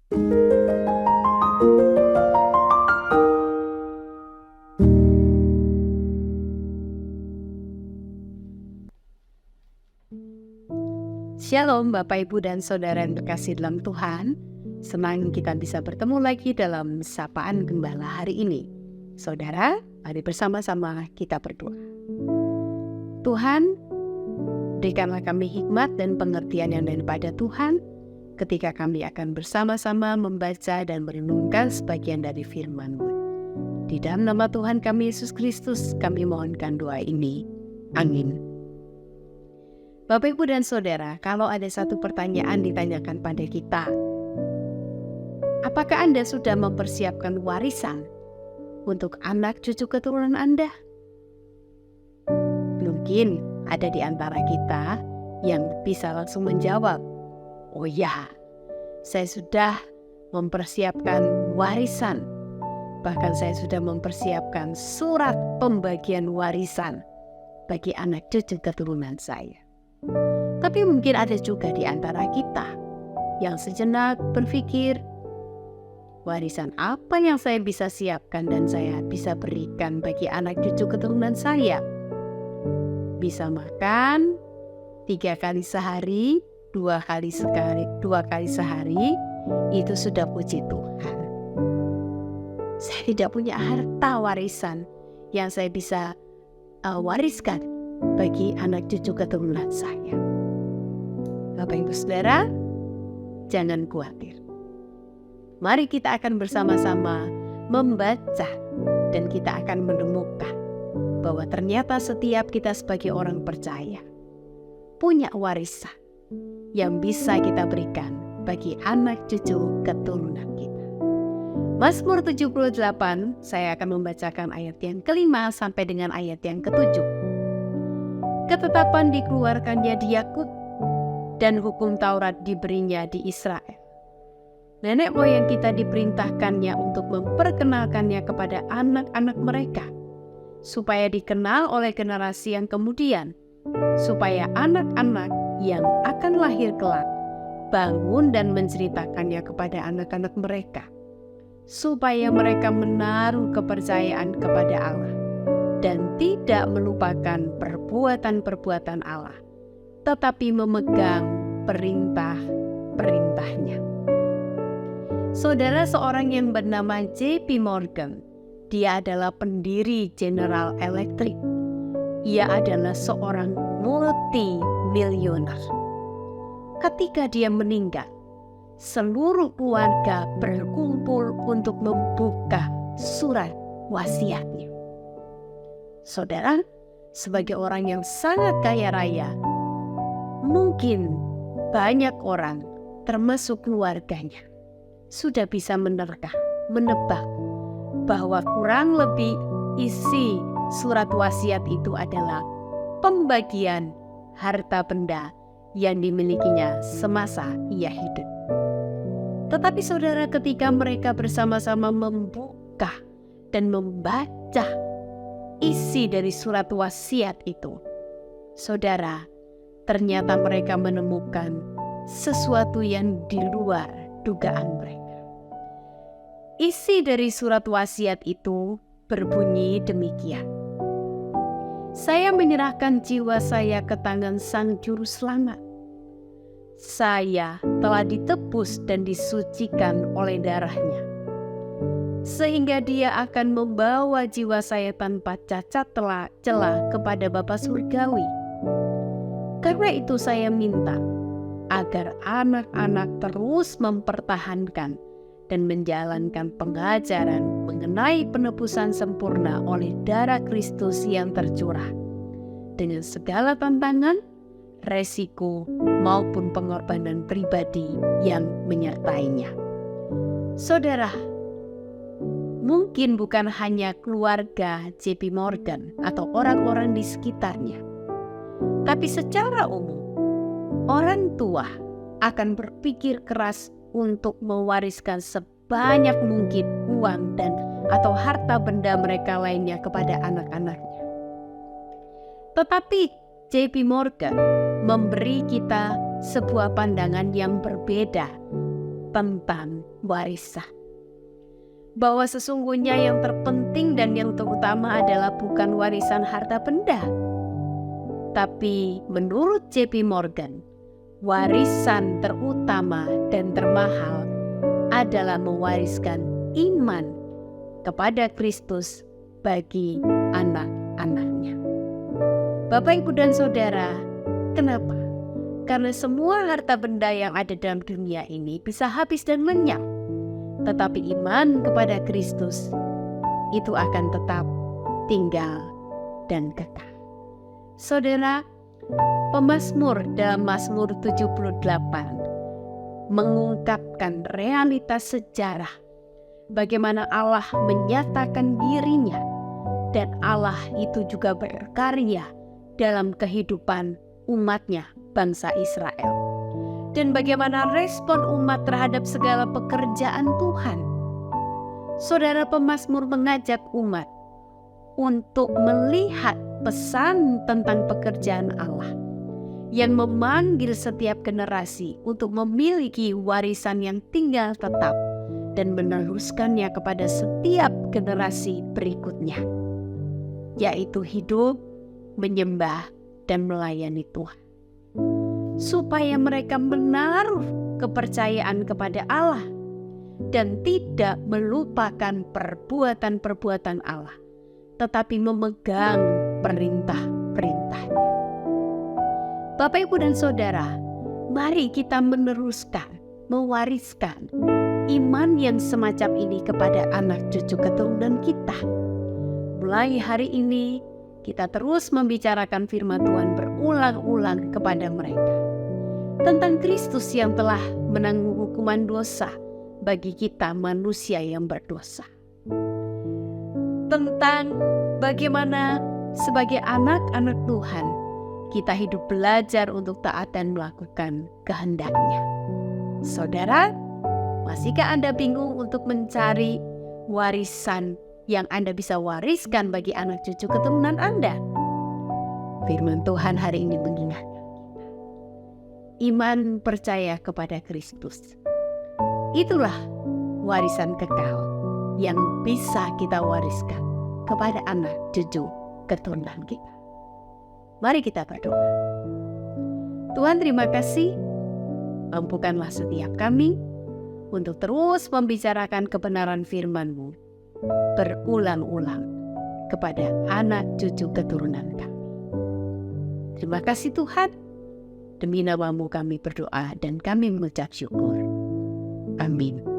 Shalom Bapak Ibu dan Saudara yang terkasih dalam Tuhan. Senang kita bisa bertemu lagi dalam Sapaan Gembala hari ini. Saudara, mari bersama-sama kita berdoa. Tuhan, berikanlah kami hikmat dan pengertian yang daripada Tuhan ketika kami akan bersama-sama membaca dan merenungkan sebagian dari firman-Mu. Di dalam nama Tuhan kami Yesus Kristus kami mohonkan doa ini. Amin. Bapak, Ibu, dan Saudara, kalau ada satu pertanyaan ditanyakan pada kita, apakah Anda sudah mempersiapkan warisan untuk anak cucu keturunan Anda? Mungkin ada di antara kita yang bisa langsung menjawab, oh ya, saya sudah mempersiapkan warisan. Bahkan saya sudah mempersiapkan surat pembagian warisan bagi anak cucu keturunan saya. Tapi mungkin ada juga di antara kita yang sejenak berpikir, warisan apa yang saya bisa siapkan dan saya bisa berikan bagi anak cucu keturunan saya? Bisa makan 3 kali sehari, 2 kali sehari, itu sudah puji Tuhan. Saya tidak punya harta warisan yang saya bisa wariskan bagi anak cucu keturunan saya. Bapak Ibu Saudara, jangan khawatir. Mari kita akan bersama-sama membaca dan kita akan menemukan bahwa ternyata setiap kita sebagai orang percaya punya warisan yang bisa kita berikan bagi anak cucu keturunan kita. Mazmur 78, saya akan membacakan ayat yang ke-5 sampai dengan ayat yang ke-7. Ketetapan dikeluarkannya di Yakub dan hukum Taurat diberinya di Israel. Nenek moyang kita diperintahkannya untuk memperkenalkannya kepada anak-anak mereka, supaya dikenal oleh generasi yang kemudian, supaya anak-anak yang akan lahir kelak bangun dan menceritakannya kepada anak-anak mereka, supaya mereka menaruh kepercayaan kepada Allah dan tidak melupakan perbuatan-perbuatan Allah, tetapi memegang perintah-perintahnya. Saudara, seorang yang bernama J.P. Morgan, dia adalah pendiri General Electric. Ia adalah seorang multi-milioner. Ketika dia meninggal, seluruh keluarga berkumpul untuk membuka surat wasiatnya. Saudara, sebagai orang yang sangat kaya raya, mungkin banyak orang, termasuk keluarganya, sudah bisa menebak bahwa kurang lebih isi surat wasiat itu adalah pembagian harta benda yang dimilikinya semasa ia hidup. Tetapi saudara, ketika mereka bersama-sama membuka dan membaca isi dari surat wasiat itu, saudara, ternyata mereka menemukan sesuatu yang di luar dugaan mereka. Isi dari surat wasiat itu berbunyi demikian: saya menyerahkan jiwa saya ke tangan Sang Juru Selamat. Saya telah ditebus dan disucikan oleh darahnya, sehingga dia akan membawa jiwa saya tanpa cacat celah kepada Bapa Surgawi. Karena itu saya minta agar anak-anak terus mempertahankan dan menjalankan pengajaran mengenai penebusan sempurna oleh darah Kristus yang tercurah, dengan segala tantangan, resiko, maupun pengorbanan pribadi yang menyertainya. Saudara, mungkin bukan hanya keluarga J.P. Morgan atau orang-orang di sekitarnya, tapi secara umum, orang tua akan berpikir keras untuk mewariskan sebanyak mungkin uang dan atau harta benda mereka lainnya kepada anak-anaknya. Tetapi J.P. Morgan memberi kita sebuah pandangan yang berbeda tentang warisan. Bahwa sesungguhnya yang terpenting dan yang terutama adalah bukan warisan harta benda. Tapi menurut J.P. Morgan, warisan terutama dan termahal adalah mewariskan iman kepada Kristus bagi anak-anaknya. Bapak, Ibu, dan Saudara, kenapa? Karena semua harta benda yang ada dalam dunia ini bisa habis dan lenyap. Tetapi iman kepada Kristus itu akan tetap tinggal dan kekal. Saudara, pemazmur dalam Mazmur 78 mengungkapkan realitas sejarah bagaimana Allah menyatakan dirinya dan Allah itu juga berkarya dalam kehidupan umatnya, bangsa Israel. Dan bagaimana respon umat terhadap segala pekerjaan Tuhan. Saudara, pemazmur mengajak umat untuk melihat pesan tentang pekerjaan Allah yang memanggil setiap generasi untuk memiliki warisan yang tinggal tetap dan meneruskannya kepada setiap generasi berikutnya, yaitu hidup, menyembah, dan melayani Tuhan. Supaya mereka menaruh kepercayaan kepada Allah dan tidak melupakan perbuatan-perbuatan Allah, tetapi memegang perintah-perintahnya. Bapak, Ibu, dan Saudara, mari kita meneruskan, mewariskan iman yang semacam ini kepada anak cucu keturunan kita. Mulai hari ini, kita terus membicarakan firman Tuhan berulang-ulang kepada mereka tentang Kristus yang telah menanggung hukuman dosa bagi kita manusia yang berdosa. Tentang bagaimana sebagai anak-anak Tuhan kita hidup belajar untuk taat dan melakukan kehendak-Nya. Saudara, masihkah Anda bingung untuk mencari warisan yang Anda bisa wariskan bagi anak cucu keturunan Anda? Firman Tuhan hari ini mengingatkan iman percaya kepada Kristus. Itulah warisan kekal yang bisa kita wariskan kepada anak cucu keturunan kita. Mari kita berdoa. Tuhan, terima kasih. Mampukanlah setiap kami untuk terus membicarakan kebenaran firman-Mu berulang-ulang kepada anak cucu keturunan kami. Terima kasih Tuhan. Demi nama-Mu kami berdoa dan kami mengucap syukur. Amin.